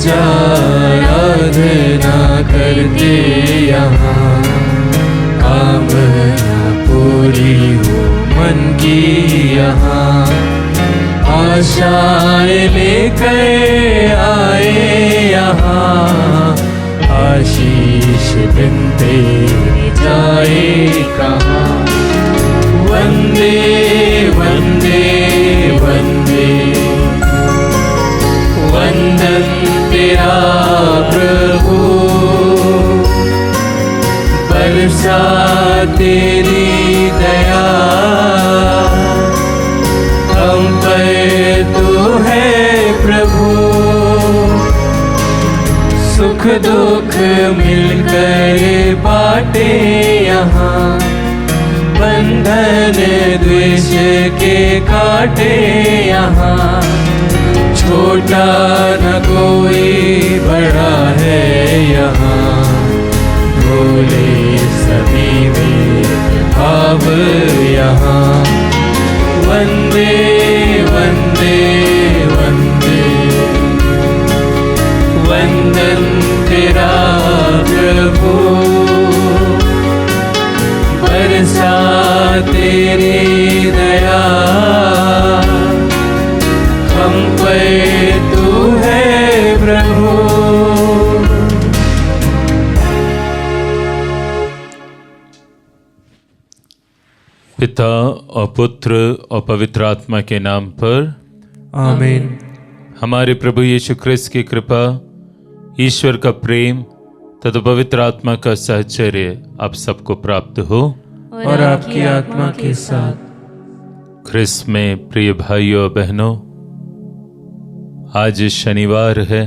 आराधना करते यहाँ, कामना पूरी हो मन की यहाँ, आशाएं लेकर आए यहाँ, आशीष बिन तेरे जाए कहाँ। वंदे वंदे वंदे, वंदन तेरा प्रभु, बरसा तेरी दया हम पर तू है प्रभु। सुख दुख मिलकर बाटे यहाँ, बंधन द्वेष के काटे यहाँ, छोटा न कोई बड़ा है यहाँ, भोले सभी भेदभाव यहाँ। वंदे वंदे वंदे, वंदन तेरा प्रभु, बरसा तेरी दया हम पर तू है प्रभु। पिता और पुत्र और पवित्र आत्मा के नाम पर आमीन। हमारे प्रभु यीशु ख्रिस्त की कृपा, ईश्वर का प्रेम तथा पवित्र आत्मा का सहचर्य आप सबको प्राप्त हो और आपकी आत्मा के साथ। ख्रिस्त में प्रिय भाइयों और बहनों, आज शनिवार है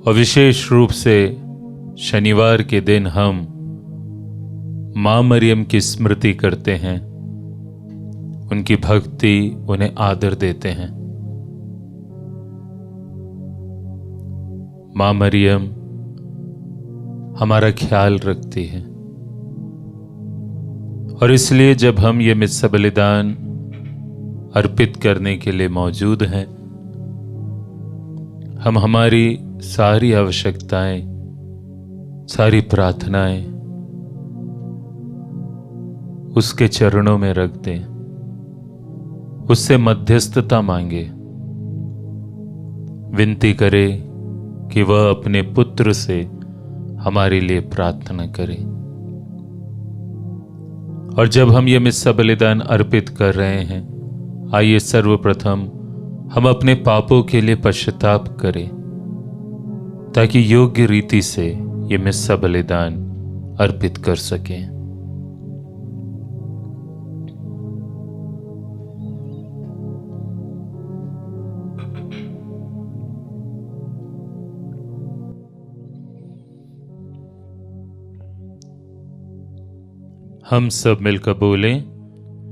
और विशेष रूप से शनिवार के दिन हम मां मरियम की स्मृति करते हैं, उनकी भक्ति, उन्हें आदर देते हैं। मां मरियम हमारा ख्याल रखती है और इसलिए जब हम ये मिस्सा बलिदान अर्पित करने के लिए मौजूद हैं, हम हमारी सारी आवश्यकताएं, सारी प्रार्थनाएं उसके चरणों में रख दें, उससे मध्यस्थता मांगे, विनती करे कि वह अपने पुत्र से हमारे लिए प्रार्थना करे। और जब हम ये मिस्सा बलिदान अर्पित कर रहे हैं, आइए सर्वप्रथम हम अपने पापों के लिए पश्चाताप करें, ताकि योग्य रीति से ये मिस्सा बलिदान अर्पित कर सकें। हम सब मिलकर बोलें,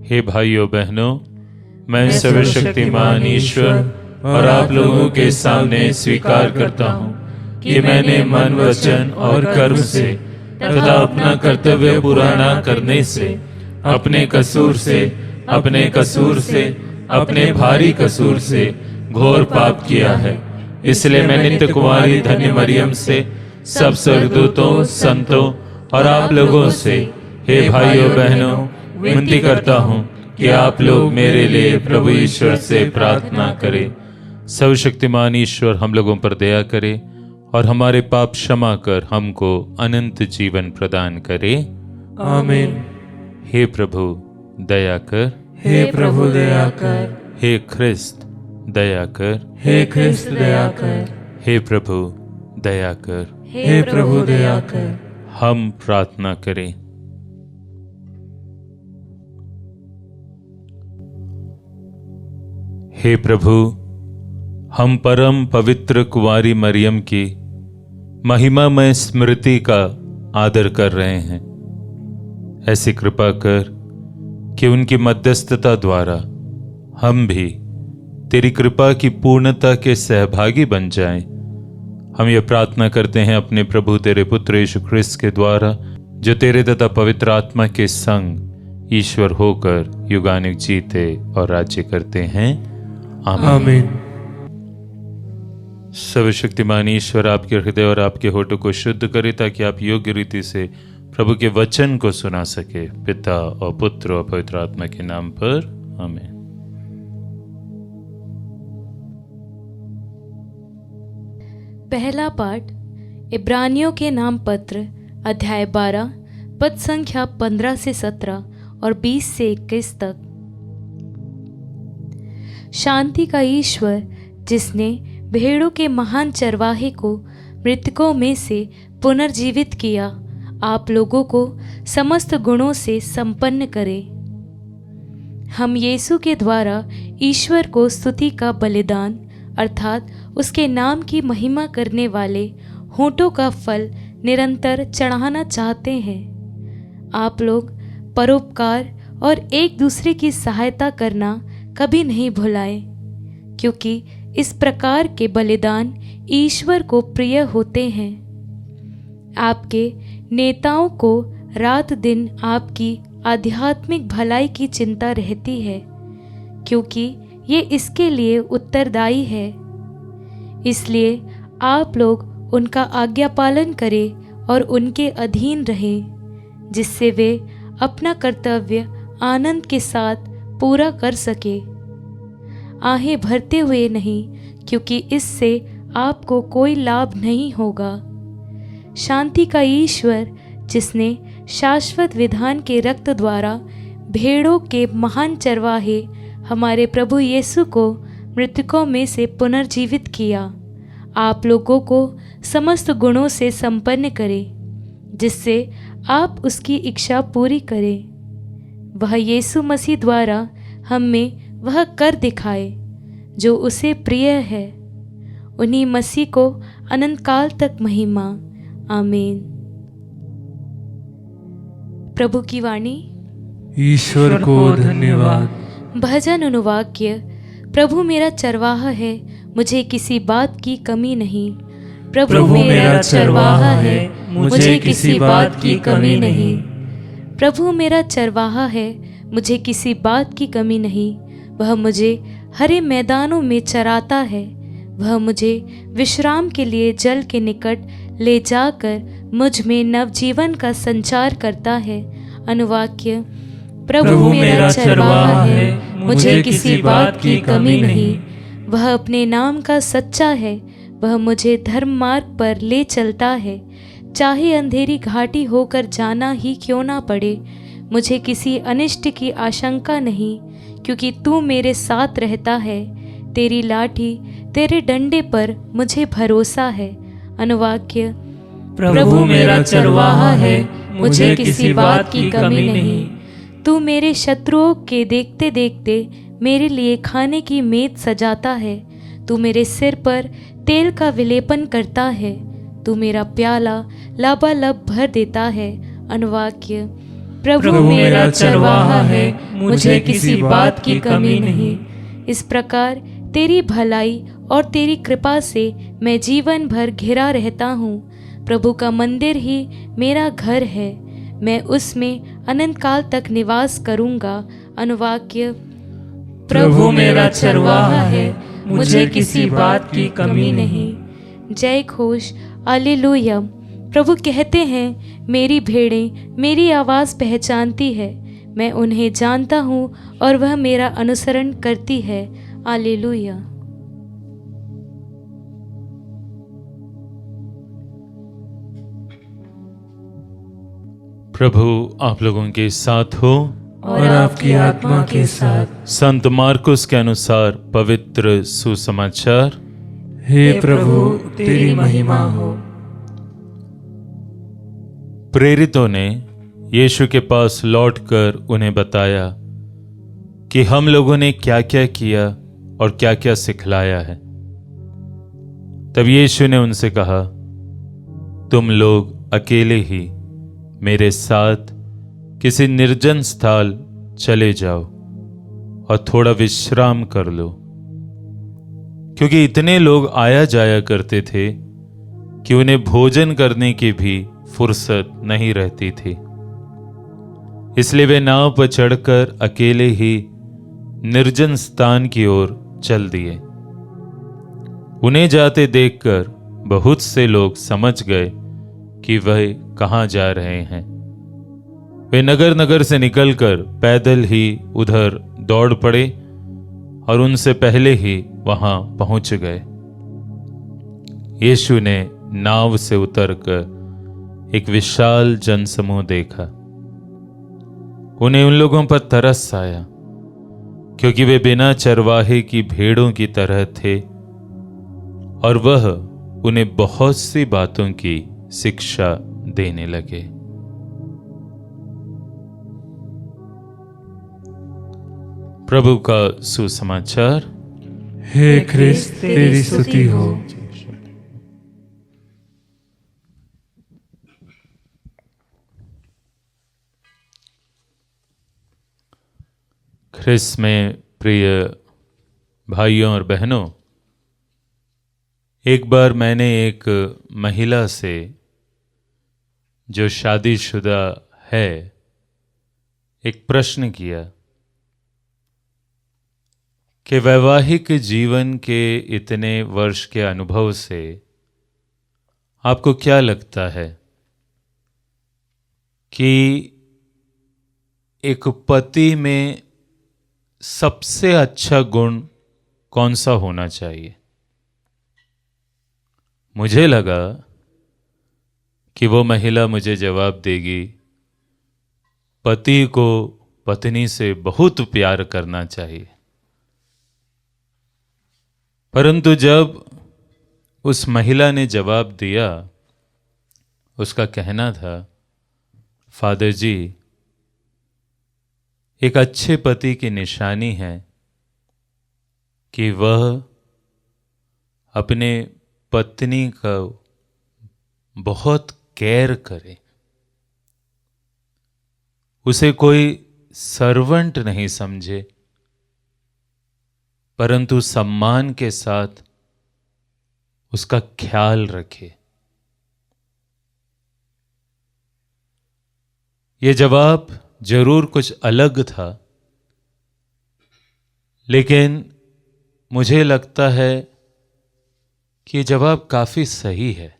हे भाइयों बहनों, मैं सर्वशक्तिमान ईश्वर और आप लोगों के सामने स्वीकार करता हूँ कि मैंने मन, वचन और कर्म से तथा अपना कर्तव्य पूरा न करने से, अपने कसूर से, अपने भारी कसूर से घोर पाप किया है। इसलिए मैं नित्य कुमारी धन्य मरियम से, सब स्वर्गदूतों, संतों और आप लोगों से, हे भाइयों बहनों, विनती करता हूँ कि आप लोग मेरे लिए प्रभु ईश्वर से प्रार्थना करें। सर्वशक्तिमान ईश्वर हम लोगों पर दया करे और हमारे पाप क्षमा कर हमको अनंत जीवन प्रदान करे। आमीन। हे प्रभु दया कर, हे प्रभु दया कर, हे ख्रिस्त दया कर, हे ख्रिस्त दया कर, हे प्रभु दया कर, हे प्रभु दया कर। हम प्रार्थना करें। हे प्रभु, हम परम पवित्र कुंवारी मरियम की महिमामय स्मृति का आदर कर रहे हैं। ऐसी कृपा कर कि उनकी मध्यस्थता द्वारा हम भी तेरी कृपा की पूर्णता के सहभागी बन जाएं। हम ये प्रार्थना करते हैं अपने प्रभु तेरे पुत्र यीशु ख्रिस्त के द्वारा, जो तेरे तथा पवित्र आत्मा के संग ईश्वर होकर युगानुग जीते और राज्य करते हैं। आमीन। सर्वशक्तिमान ईश्वर आपके हृदय और आपके होठों को शुद्ध करे ताकि आप योग्य रीति से प्रभु के वचन को सुना सके। पिता और पुत्र और पवित्र आत्मा के नाम पर आमीन। पहला पाठ इब्रानियों के नाम पत्र अध्याय 12 पद संख्या 15 से 17 और 20 से 21 तक। शांति का ईश्वर जिसने भेड़ों के महान चरवाहे को मृतकों में से पुनर्जीवित किया, आप लोगों को समस्त गुणों से संपन्न करे। हम यीशु के द्वारा ईश्वर को स्तुति का बलिदान अर्थात उसके नाम की महिमा करने वाले होठों का फल निरंतर चढ़ाना चाहते हैं। आप लोग परोपकार और एक दूसरे की सहायता करना कभी नहीं भुलाएं, क्योंकि इस प्रकार के बलिदान ईश्वर को प्रिय होते हैं। आपके नेताओं को रात दिन आपकी आध्यात्मिक भलाई की चिंता रहती है, क्योंकि ये इसके लिए उत्तरदायी है। इसलिए आप लोग उनका आज्ञा पालन करें और उनके अधीन रहें, जिससे वे अपना कर्तव्य आनंद के साथ पूरा कर सके, आहें भरते हुए नहीं, क्योंकि इससे आपको कोई लाभ नहीं होगा। शांति का ईश्वर जिसने शाश्वत विधान के रक्त द्वारा भेड़ों के महान चरवाहे हमारे प्रभु यीशु को मृतकों में से पुनर्जीवित किया, आप लोगों को समस्त गुणों से संपन्न करे, जिससे आप उसकी इच्छा पूरी करें। वह यीशु मसीह द्वारा हम में वह कर दिखाए जो उसे प्रिय है। उन्हीं मसीह को अनंत काल तक महिमा। आमीन। प्रभु की वाणी। ईश्वर को धन्यवाद। भजन अनुवाक्य। प्रभु मेरा चरवाहा है, मुझे किसी बात की कमी नहीं। प्रभु मेरा चरवाहा है, मुझे किसी बात की कमी नहीं। प्रभु मेरा चरवाहा है, मुझे किसी बात की कमी नहीं। वह मुझे हरे मैदानों में चराता है, वह मुझे विश्राम के लिए जल के निकट ले जाकर मुझ में नवजीवन का संचार करता है। अनुवाक्य। प्रभु मेरा चरवाहा है, मुझे किसी बात की कमी नहीं। वह अपने नाम का सच्चा है, वह मुझे धर्म मार्ग पर ले चलता है, चाहे अंधेरी घाटी होकर जाना ही क्यों ना पड़े। मुझे किसी अनिष्ट की आशंका नहीं, क्योंकि तू मेरे साथ रहता है। तेरी लाठी तेरे डंडे पर मुझे भरोसा है। अनुवाक्य। प्रभु मेरा चरवाहा है, मुझे किसी बात की कमी नहीं। तू मेरे शत्रुओं के देखते देखते मेरे लिए खाने की मेज सजाता है। तू मेरे सिर पर तेल का विलेपन करता है। तू मेरा प्याला लबालब भर देता है। अनुवाक्य। प्रभु मेरा चरवाहा है, मुझे किसी बात की कमी नहीं। इस प्रकार तेरी भलाई और तेरी कृपा से मैं जीवन भर घिरा रहता हूँ। प्रभु का मंदिर ही मेरा घर है, मैं उसमें अनंत काल तक निवास करूँगा। अनुवाक्य। प्रभु मेरा चरवाहा है, मुझे किसी बात की कमी नहीं। जय घोष। हालेलुया। प्रभु कहते हैं, मेरी भेड़ें मेरी आवाज़ पहचानती है, मैं उन्हें जानता हूँ और वह मेरा अनुसरण करती है। हालेलुया। प्रभु आप लोगों के साथ हो और आपकी आत्मा के साथ। संत मार्कुस के अनुसार पवित्र सुसमाचार। हे प्रभु तेरी महिमा हो। प्रेरितों ने यीशु के पास लौटकर उन्हें बताया कि हम लोगों ने क्या क्या किया और क्या क्या सिखलाया है। तब यीशु ने उनसे कहा, तुम लोग अकेले ही मेरे साथ किसी निर्जन स्थल चले जाओ और थोड़ा विश्राम कर लो, क्योंकि इतने लोग आया जाया करते थे कि उन्हें भोजन करने की भी फुर्सत नहीं रहती थी। इसलिए वे नाव पर चढ़कर अकेले ही निर्जन स्थान की ओर चल दिए। उन्हें जाते देखकर बहुत से लोग समझ गए कि वह कहाँ जा रहे हैं। वे नगर नगर से निकलकर पैदल ही उधर दौड़ पड़े और उनसे पहले ही वहां पहुंच गए। यीशु ने नाव से उतरकर एक विशाल जनसमूह देखा। उन्हें उन लोगों पर तरस आया, क्योंकि वे बिना चरवाहे की भेड़ों की तरह थे और वह उन्हें बहुत सी बातों की शिक्षा देने लगे। प्रभु का सुसमाचार। हे ख्रिस्त, तेरी स्तुति हो। ख्रिस्त में प्रिय भाइयों और बहनों, एक बार मैंने एक महिला से जो शादीशुदा है एक प्रश्न किया कि वैवाहिक जीवन के इतने वर्ष के अनुभव से आपको क्या लगता है कि एक पति में सबसे अच्छा गुण कौन सा होना चाहिए? मुझे लगा कि वो महिला मुझे जवाब देगी, पति को पत्नी से बहुत प्यार करना चाहिए। परंतु जब उस महिला ने जवाब दिया, उसका कहना था, फादर जी, एक अच्छे पति की निशानी है कि वह अपने पत्नी का बहुत केयर करे, उसे कोई सर्वेंट नहीं समझे, परंतु सम्मान के साथ उसका ख्याल रखे। ये जवाब जरूर कुछ अलग था, लेकिन मुझे लगता है कि ये जवाब काफी सही है।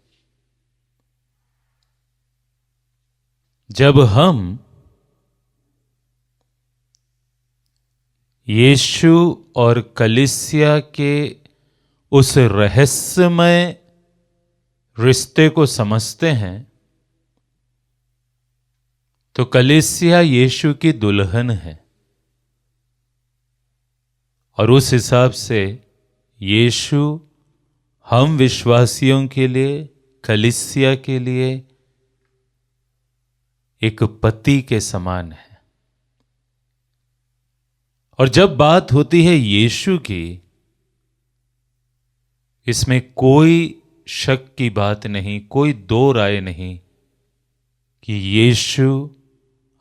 जब हम यीशु और कलीसिया के उस रहस्यमय रिश्ते को समझते हैं तो कलीसिया यीशु की दुल्हन है, और उस हिसाब से यीशु हम विश्वासियों के लिए, कलीसिया के लिए एक पति के समान है। और जब बात होती है यीशु की, इसमें कोई शक की बात नहीं, कोई दो राय नहीं कि यीशु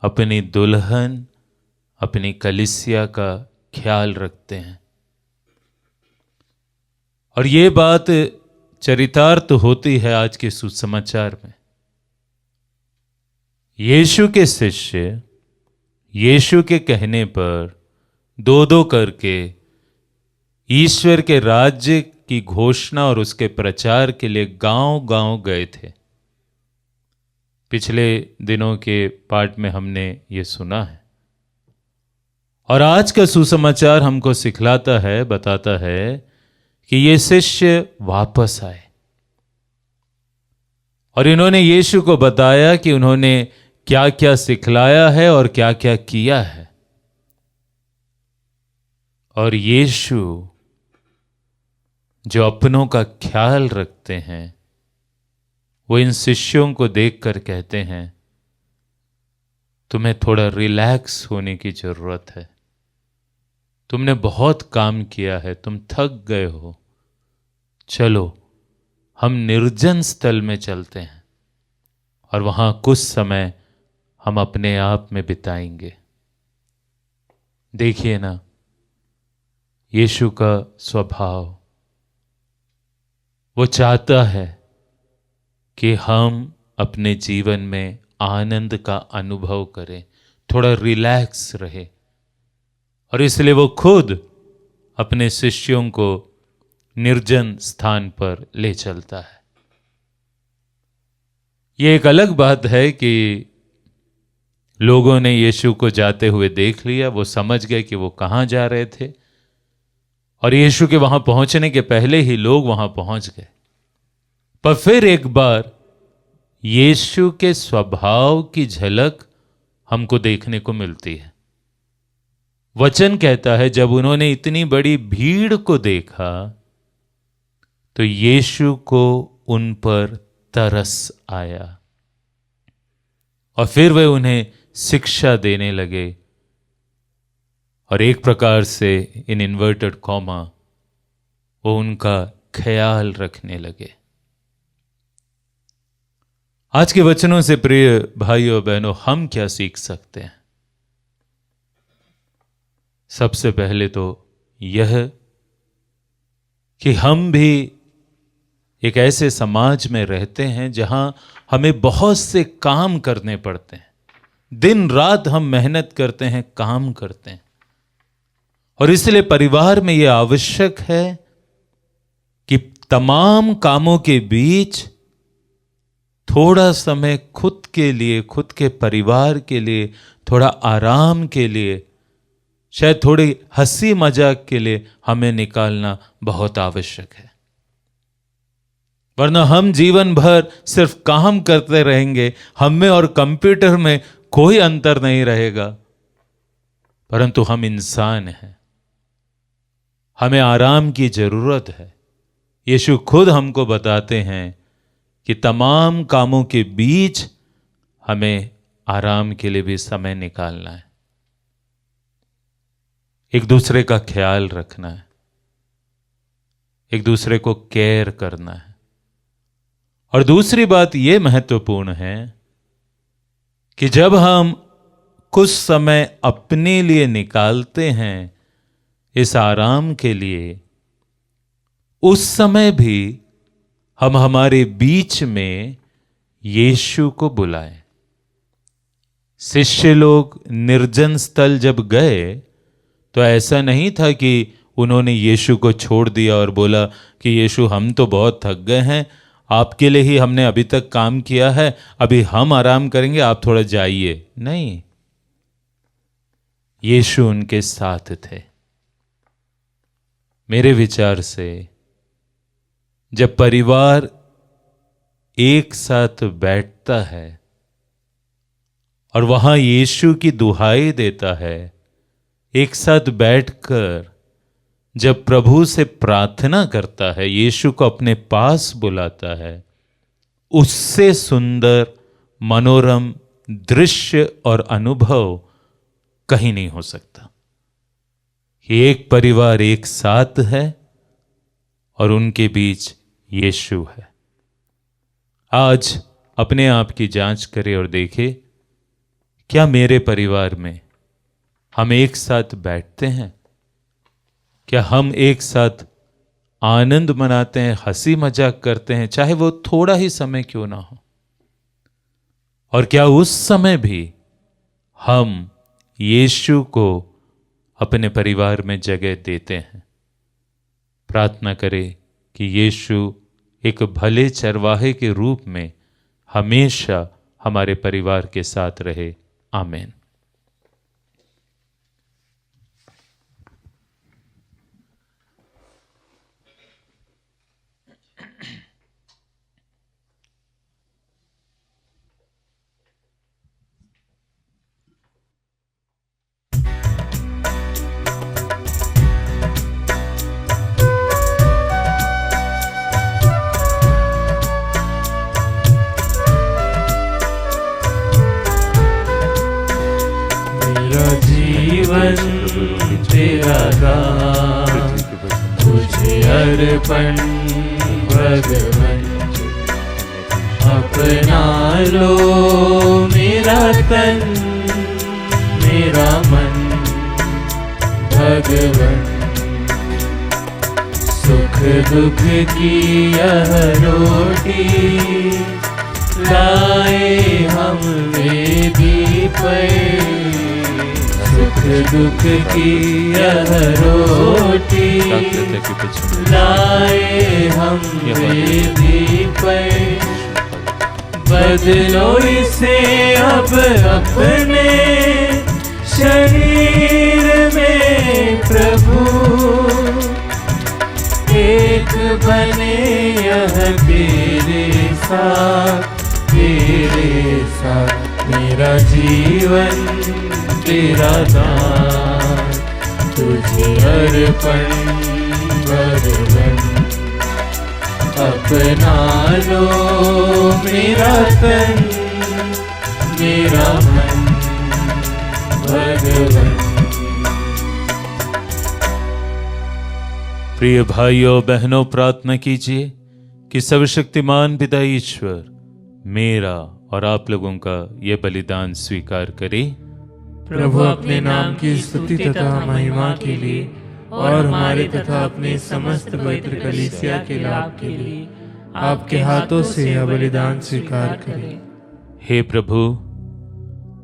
अपनी दुल्हन, अपनी कलीसिया का ख्याल रखते हैं। और ये बात चरितार्थ होती है आज के सुसमाचार में। यीशु के शिष्य यीशु के कहने पर दो दो करके ईश्वर के राज्य की घोषणा और उसके प्रचार के लिए गांव गांव गए थे। पिछले दिनों के पाठ में हमने ये सुना है, और आज का सुसमाचार हमको सिखलाता है, बताता है कि ये शिष्य वापस आए और इन्होंने यीशु को बताया कि उन्होंने क्या क्या सिखलाया है और क्या क्या किया है। और यीशु जो अपनों का ख्याल रखते हैं, वो इन शिष्यों को देखकर कहते हैं, तुम्हें थोड़ा रिलैक्स होने की जरूरत है, तुमने बहुत काम किया है, तुम थक गए हो, चलो हम निर्जन स्थल में चलते हैं और वहां कुछ समय हम अपने आप में बिताएंगे। देखिए ना, यीशु का स्वभाव, वो चाहता है कि हम अपने जीवन में आनंद का अनुभव करें, थोड़ा रिलैक्स रहे, और इसलिए वो खुद अपने शिष्यों को निर्जन स्थान पर ले चलता है। ये एक अलग बात है कि लोगों ने यीशु को जाते हुए देख लिया, वो समझ गए कि वो कहाँ जा रहे थे, और यीशु के वहां पहुंचने के पहले ही लोग वहां पहुंच गए। पर फिर एक बार यीशु के स्वभाव की झलक हमको देखने को मिलती है। वचन कहता है जब उन्होंने इतनी बड़ी भीड़ को देखा तो यीशु को उन पर तरस आया और फिर वे उन्हें शिक्षा देने लगे और एक प्रकार से इन इन्वर्टेड कॉमा वो उनका ख्याल रखने लगे। आज के वचनों से प्रिय भाइयों और बहनों, हम क्या सीख सकते हैं? सबसे पहले तो यह कि हम भी एक ऐसे समाज में रहते हैं जहां हमें बहुत से काम करने पड़ते हैं। दिन रात हम मेहनत करते हैं, काम करते हैं, और इसलिए परिवार में यह आवश्यक है कि तमाम कामों के बीच थोड़ा समय खुद के लिए, खुद के परिवार के लिए, थोड़ा आराम के लिए, शायद थोड़ी हंसी मजाक के लिए हमें निकालना बहुत आवश्यक है। वरना हम जीवन भर सिर्फ काम करते रहेंगे, हम में और कंप्यूटर में कोई अंतर नहीं रहेगा। परंतु हम इंसान हैं, हमें आराम की जरूरत है। यीशु खुद हमको बताते हैं कि तमाम कामों के बीच हमें आराम के लिए भी समय निकालना है, एक दूसरे का ख्याल रखना है, एक दूसरे को केयर करना है। और दूसरी बात यह महत्वपूर्ण है कि जब हम कुछ समय अपने लिए निकालते हैं इस आराम के लिए, उस समय भी हम हमारे बीच में यीशु को बुलाएं। शिष्य लोग निर्जन स्थल जब गए तो ऐसा नहीं था कि उन्होंने यीशु को छोड़ दिया और बोला कि यीशु हम तो बहुत थक गए हैं, आपके लिए ही हमने अभी तक काम किया है, अभी हम आराम करेंगे, आप थोड़ा जाइए। नहीं, यीशु उनके साथ थे। मेरे विचार से जब परिवार एक साथ बैठता है और वहां यीशु की दुहाई देता है, एक साथ बैठकर जब प्रभु से प्रार्थना करता है, यीशु को अपने पास बुलाता है, उससे सुंदर मनोरम दृश्य और अनुभव कहीं नहीं हो सकता। एक परिवार एक साथ है और उनके बीच यीशु है। आज अपने आप की जांच करें और देखें, क्या मेरे परिवार में हम एक साथ बैठते हैं? क्या हम एक साथ आनंद मनाते हैं, हंसी मजाक करते हैं, चाहे वो थोड़ा ही समय क्यों ना हो? और क्या उस समय भी हम यीशु को अपने परिवार में जगह देते हैं? प्रार्थना करें कि यीशु एक भले चरवाहे के रूप में हमेशा हमारे परिवार के साथ रहे। आमीन। तेरा गान तुझे अर्पण भगवन, अपना लो मेरा तन मेरा मन भगवन। सुख दुख की यह रोटी लाए हम वेदी पर, सुख दुख की यह रोटी लाए हम वेदी पर, बदलो इसे अब अपने शरीर में प्रभु, एक बने यह तेरे साथ मेरा जीवन तेरा दान, तुझे अर्पण भगवन, अपना लो मेरा तन मेरा मन भगवन। प्रिय भाइयों बहनों, प्रार्थना कीजिए कि सर्वशक्तिमान पिता ईश्वर मेरा और आप लोगों का ये बलिदान स्वीकार करे। प्रभु अपने नाम की स्तुति तथा महिमा के लिए और हमारे तथा अपने समस्त पवित्र कलीसिया के लाभ के लिए आपके हाथों से यह बलिदान स्वीकार करें। हे प्रभु,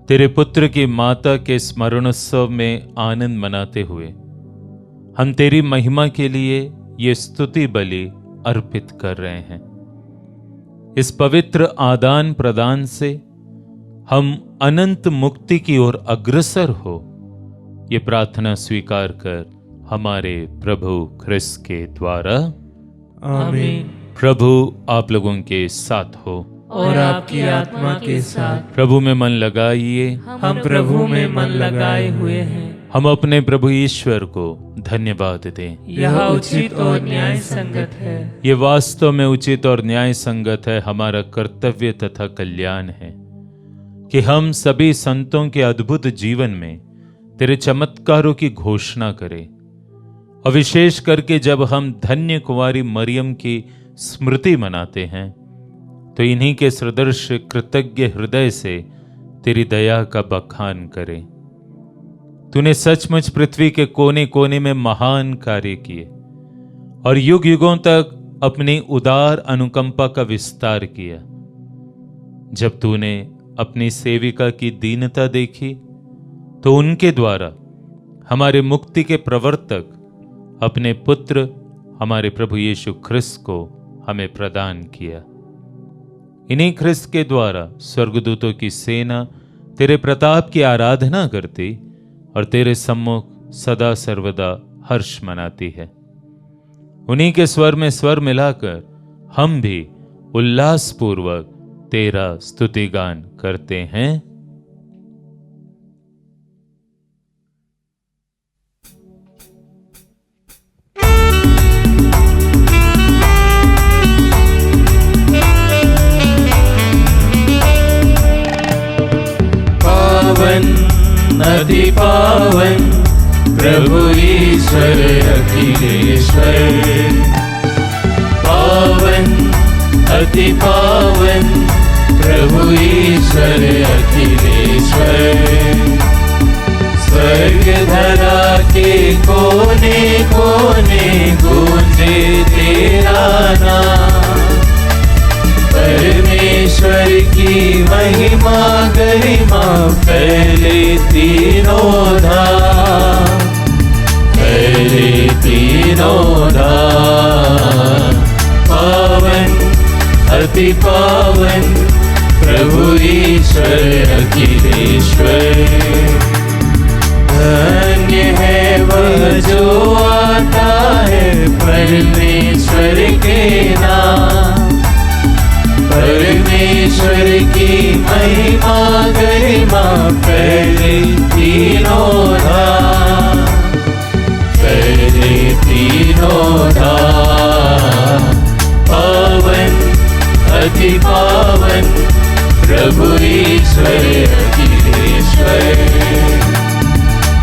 तेरे पुत्र की माता के स्मरणोत्सव में आनंद मनाते हुए हम तेरी महिमा के लिए ये स्तुति बलि अर्पित कर रहे हैं। इस पवित्र आदान प्रदान से हम अनंत मुक्ति की ओर अग्रसर हो, ये प्रार्थना स्वीकार कर हमारे प्रभु ख्रिस्त के द्वारा। आमीन। प्रभु आप लोगों के साथ हो और आपकी आत्मा के साथ। प्रभु में मन लगाइए। हम प्रभु में मन लगाए हुए हैं। हम अपने प्रभु ईश्वर को धन्यवाद दें। यह उचित और न्याय संगत है। ये वास्तव में उचित और न्याय संगत है, हमारा कर्तव्य तथा कल्याण है कि हम सभी संतों के अद्भुत जीवन में तेरे चमत्कारों की घोषणा करें, और विशेष करके जब हम धन्य कुंवारी मरियम की स्मृति मनाते हैं तो इन्हीं के सदृश कृतज्ञ हृदय से तेरी दया का बखान करें। तूने सचमुच पृथ्वी के कोने कोने में महान कार्य किए और युग युगों तक अपनी उदार अनुकंपा का विस्तार किया। जब तूने अपनी सेविका की दीनता देखी तो उनके द्वारा हमारे मुक्ति के प्रवर्तक अपने पुत्र हमारे प्रभु यीशु ख्रिस्त को हमें प्रदान किया। इन्हीं ख्रिस्त के द्वारा स्वर्गदूतों की सेना तेरे प्रताप की आराधना करती और तेरे सम्मुख सदा सर्वदा हर्ष मनाती है। उन्हीं के स्वर में स्वर मिलाकर हम भी उल्लासपूर्वक तेरा स्तुतिगान करते हैं। पावन अति पावन प्रभु ईश्वर अखिलेश्वर, पावन अति पावन प्रभु ईश्वर अखिलेश्वर, स्वर्ग धरा के कोने कोने गूंजे तेरा नाम, परमेश्वर की महिमा गरिमा फैले तीनों धाम, फैले तीनों धाम। पावन अति पावन प्रभु ईश्वर अखिलेश्वर, धन्य है वह जो आता है परमेश्वर के नाम, परमेश्वर की महिमा गरिमा फैले तीनों धाम, फैले तीनों धाम। पावन अति पावन प्रभु ईश्वर अखिलेश्वर,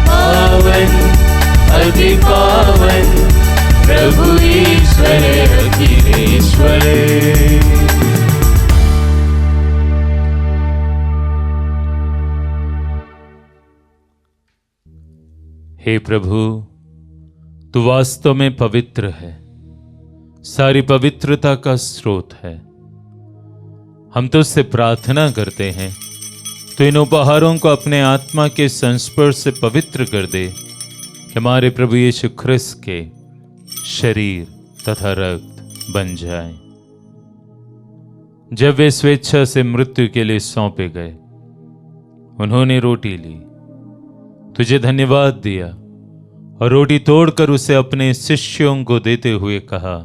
पावन अति पावन प्रभु ईश्वर अखिलेश्वर। हे प्रभु, तू वास्तव में पवित्र है, सारी पवित्रता का स्रोत है। हम तुझसे प्रार्थना करते हैं तो इन उपहारों को अपने आत्मा के संस्पर्श से पवित्र कर दे कि हमारे प्रभु यीशु ख्रिस्त के शरीर तथा रक्त बन जाए। जब वे स्वेच्छा से मृत्यु के लिए सौंपे गए, उन्होंने रोटी ली, तुझे धन्यवाद दिया और रोटी तोड़कर उसे अपने शिष्यों को देते हुए कहा,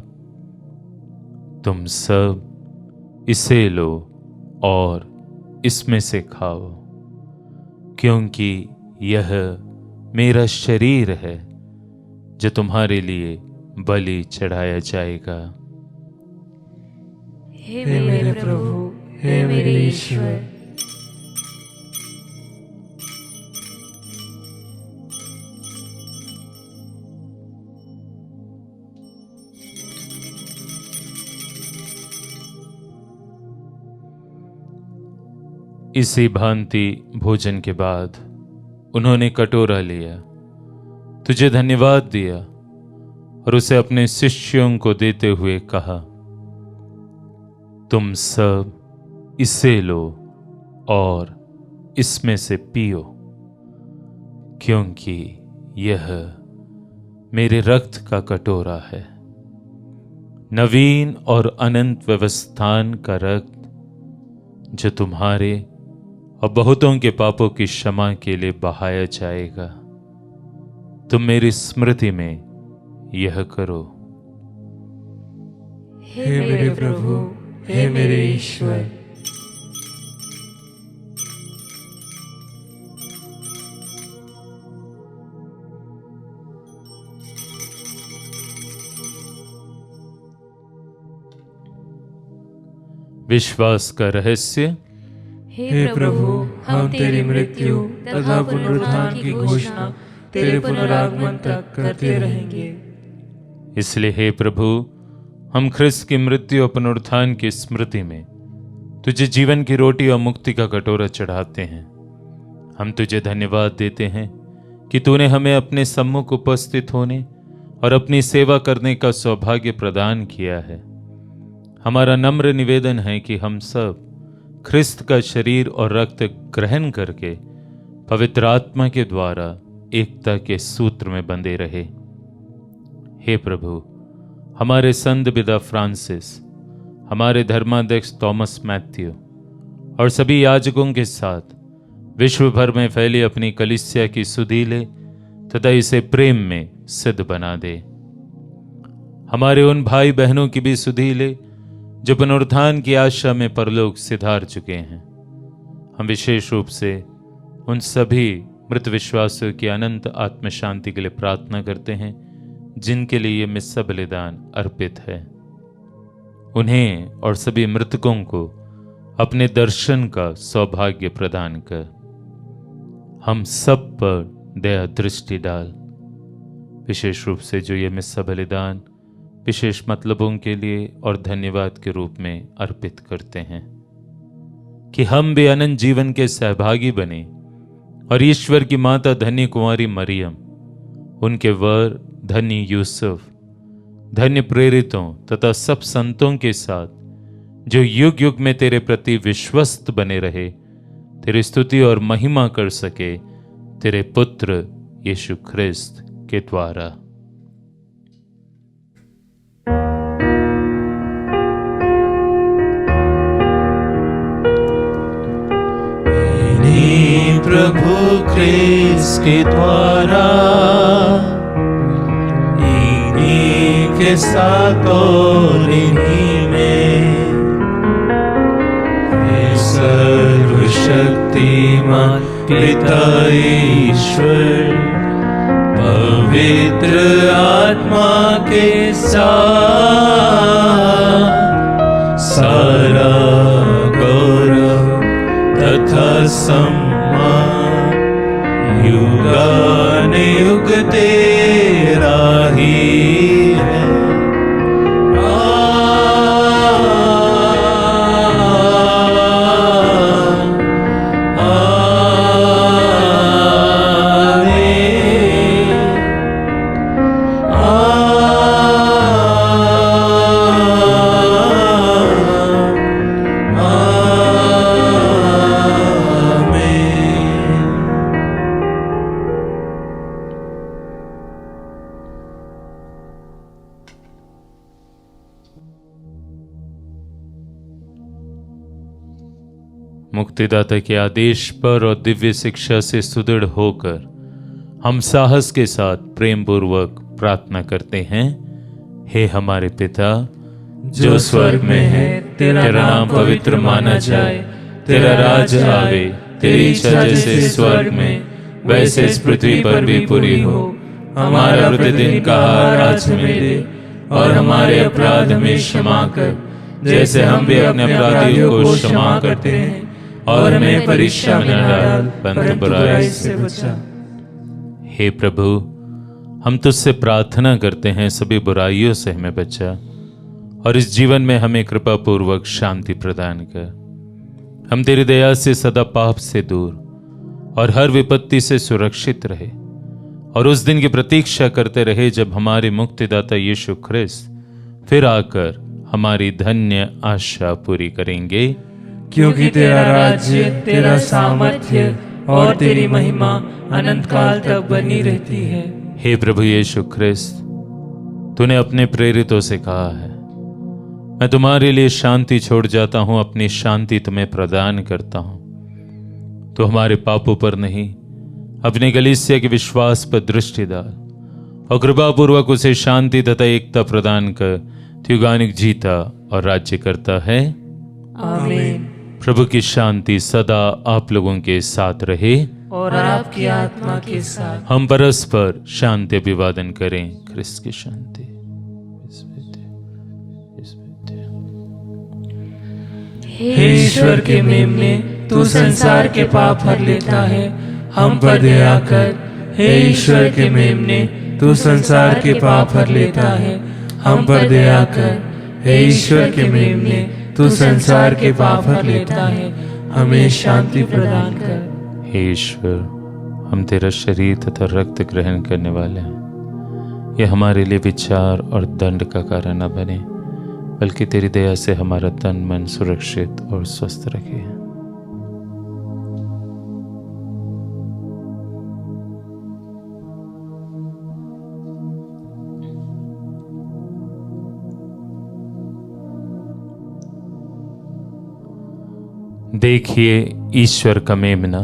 तुम सब इसे लो और इसमें से खाओ, क्योंकि यह मेरा शरीर है जो तुम्हारे लिए बलि चढ़ाया जाएगा। हे मेरे प्रभु, हे मेरे ईश्वर। इसी भांति भोजन के बाद उन्होंने कटोरा लिया, तुझे धन्यवाद दिया और उसे अपने शिष्यों को देते हुए कहा, तुम सब इसे लो और इसमें से पियो, क्योंकि यह मेरे रक्त का कटोरा है, नवीन और अनंत व्यवस्थान का रक्त, जो तुम्हारे और बहुतों के पापों की क्षमा के लिए बहाया जाएगा। तुम मेरी स्मृति में यह करो। हे मेरे प्रभु, हे मेरे ईश्वर। विश्वास का रहस्य। हे प्रभु, हम तेरी मृत्यु तथा पुनरुत्थान की घोषणा तेरे पुनरागमन तक करते रहेंगे। इसलिए हे प्रभु, हम ख्रिस्त की मृत्यु और पुनरुत्थान की स्मृति में तुझे जीवन की रोटी और मुक्ति का कटोरा चढ़ाते हैं। हम तुझे धन्यवाद देते हैं कि तूने हमें अपने सम्मुख उपस्थित होने और अपनी सेवा करने का सौभाग्य प्रदान किया है। हमारा नम्र निवेदन है कि हम सब ख्रिस्त का शरीर और रक्त ग्रहण करके पवित्र आत्मा के द्वारा एकता के सूत्र में बंधे रहे। हे प्रभु, हमारे संत पिता फ्रांसिस, हमारे धर्माध्यक्ष थॉमस मैथ्यू और सभी याजकों के साथ विश्व भर में फैली अपनी कलीसिया की सुधि ले तथा इसे प्रेम में सिद्ध बना दे। हमारे उन भाई बहनों की भी सुधि ले जो पुनरुत्थान की आशा में परलोक सिधार चुके हैं। हम विशेष रूप से उन सभी मृत विश्वासियों की अनंत आत्म शांति के लिए प्रार्थना करते हैं जिनके लिए ये मिस्सा बलिदान अर्पित है। उन्हें और सभी मृतकों को अपने दर्शन का सौभाग्य प्रदान कर हम सब पर दया दृष्टि डाल। विशेष रूप से जो ये मिस्सा बलिदान विशेष मतलबों के लिए और धन्यवाद के रूप में अर्पित करते हैं, कि हम भी अनंत जीवन के सहभागी बने और ईश्वर की माता धन्य कुंवारी मरियम, उनके वर धन्य यूसुफ, धन्य प्रेरितों तथा सब संतों के साथ जो युग युग में तेरे प्रति विश्वस्त बने रहे, तेरी स्तुति और महिमा कर सके तेरे पुत्र यीशु ख्रिस्त के द्वारा। प्रभु ख्रिस्त के द्वारा इन्हीं के साथ और इन्हीं में सर्वशक्तिमान पिता ईश्वर पवित्र आत्मा के साथ सारा गौरव तथा सम्मान युगानुयुग तेरा ही है। मुक्तिदाता के आदेश पर और दिव्य शिक्षा से सुदृढ़ होकर हम साहस के साथ प्रेम पूर्वक प्रार्थना करते हैं। हे हमारे पिता जो स्वर्ग में है, तेरा नाम पवित्र माना जाए, तेरा राज आवे, तेरी इच्छा जैसे स्वर्ग में वैसे इस पृथ्वी पर भी पूरी हो। हमारा प्रतिदिन का आहार आज हमें दे, और हमारे अपराध हमें क्षमा कर जैसे हम भी अपने अपराधियों को क्षमा करते हैं, और हमें परीक्षा में न डाल परंतु बुराई से बचा। हे प्रभु, हम तुझसे प्रार्थना करते हैं सभी बुराइयों से हमें बचा, और इस जीवन में हमें कृपा पूर्वक शांति प्रदान कर। हम तेरी दया से सदा पाप से दूर और हर विपत्ति से सुरक्षित रहे, और उस दिन की प्रतीक्षा करते रहे जब हमारे मुक्तिदाता यीशु ख्रिस्त फिर आकर हमारी धन्य आशा पूरी करेंगे। क्योंकि तेरा राज्य, तेरा सामर्थ्य और तेरी महिमा अनंत काल तक बनी रहती है। हे प्रभु यीशु ख्रिस्त, तूने अपने प्रेरितों से कहा है, मैं तुम्हारे लिए शांति छोड़ जाता हूं, अपनी शांति तुम्हें प्रदान करता हूं। तो हमारे पापों पर नहीं, अपने कलीसिया के विश्वास पर दृष्टि डाल, और कृपा पूर्वक उसे शांति तथा एकता प्रदान कर युगानुग जीता और राज्य करता है। आमीन। प्रभु की शांति सदा आप लोगों के साथ रहे, और आपकी आत्मा के साथ। हम परस्पर शांति अभिवादन करें। ख्रिस्त की शांति। हे ईश्वर के मेमने, तू संसार के पाप हर लेता है, हम पर दया कर। हे ईश्वर के मेमने, तू संसार के पाप हर लेता है, हम पर दया कर। हे ईश्वर के मेमने, तू संसार के पाप हर लेता है, हमें शांति प्रदान कर। हे ईश्वर, हम तेरा शरीर तथा रक्त ग्रहण करने वाले हैं। यह हमारे लिए विचार और दंड का कारण न बने, बल्कि तेरी दया से हमारा तन मन सुरक्षित और स्वस्थ रखे। देखिए ईश्वर का मेमना,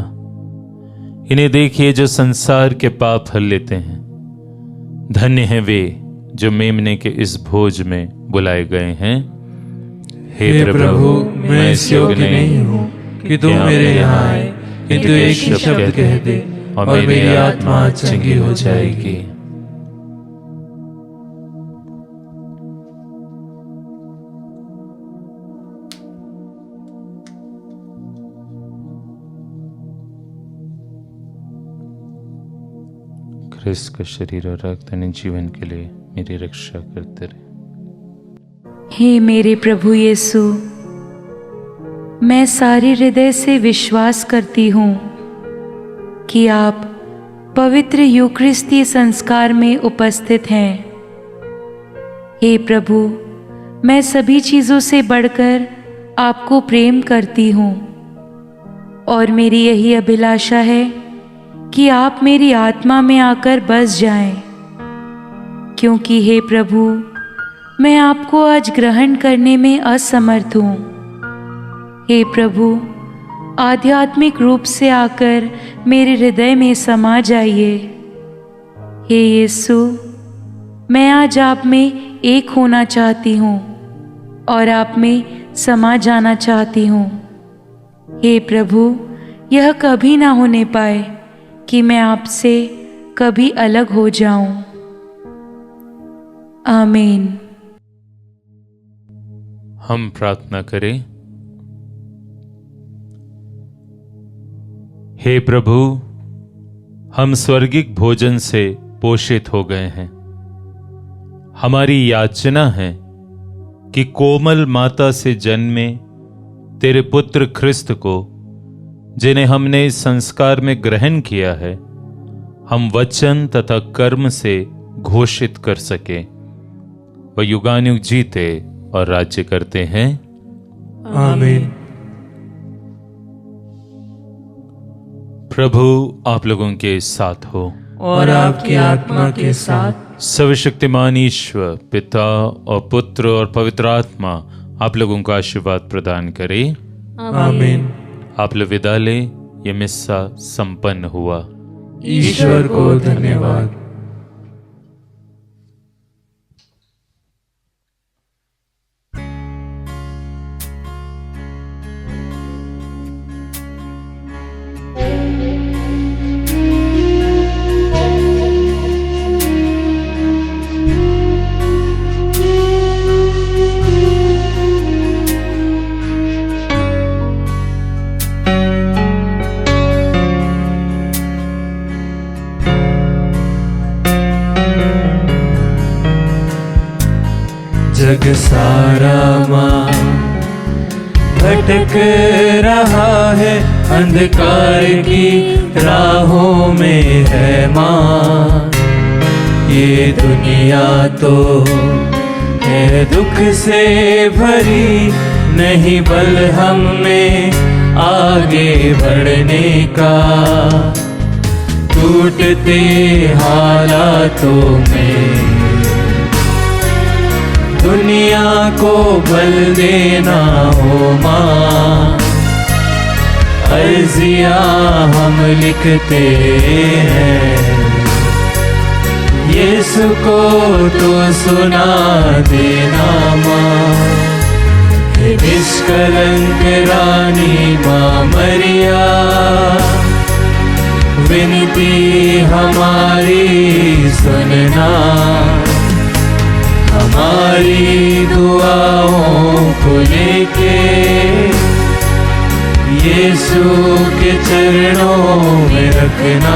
इन्हें देखिए जो संसार के पाप हर लेते हैं। धन्य हैं वे जो मेमने के इस भोज में बुलाए गए हैं। हे प्रभु, मैं इस योग्य नहीं हूँ कि तुम मेरे यहाँ आए, किंतु एक ही शब्द कह दे और मेरी आत्मा चंगी हो जाएगी। ख्रिस्त का शरीर और रक्त अनंत जीवन के लिए मेरी रक्षा करते रहे। हे मेरे प्रभु यीशु, मैं सारे हृदय से विश्वास करती हूँ कि आप पवित्र यूक्रिस्तीय संस्कार में उपस्थित हैं। हे प्रभु, मैं सभी चीज़ों से बढ़कर आपको प्रेम करती हूँ, और मेरी यही अभिलाषा है कि आप मेरी आत्मा में आकर बस जाएं, क्योंकि हे प्रभु, मैं आपको आज ग्रहण करने में असमर्थ हूँ। हे प्रभु, आध्यात्मिक रूप से आकर मेरे हृदय में समा जाइए। हे यीशु, मैं आज आप में एक होना चाहती हूँ और आप में समा जाना चाहती हूँ। हे प्रभु, यह कभी ना होने पाए कि मैं आपसे कभी अलग हो जाऊं। आमीन। हम प्रार्थना करें। हे प्रभु, हम स्वर्गिक भोजन से पोषित हो गए हैं। हमारी याचना है कि कोमल माता से जन्मे तेरे पुत्र ख्रिस्त को, जिन्हें हमने इस संस्कार में ग्रहण किया है, हम वचन तथा कर्म से घोषित कर सके। वह युगानुग जीते और राज्य करते हैं। आमीन। प्रभु आप लोगों के साथ हो, और आपकी आत्मा के साथ। सर्वशक्तिमान ईश्वर पिता और पुत्र और पवित्र आत्मा आप लोगों को आशीर्वाद प्रदान करे। आमीन। आप लोग विदा लें। ये मिस्सा संपन्न हुआ। ईश्वर को धन्यवाद। जग सारा माँ भटक रहा है, अंधकार की राहों में है माँ। ये दुनिया तो है दुख से भरी, नहीं बल हम में आगे बढ़ने का। टूटते हालातों में दुनिया को बल देना हो माँ। अर्जिया हम लिखते हैं, यीशु को तो सुना देना माँ। हे निष्कलंक रानी माँ मरिया, विनती हमारी सुनना। हमारी दुआओं को लेके यीशु के चरणों में रखना।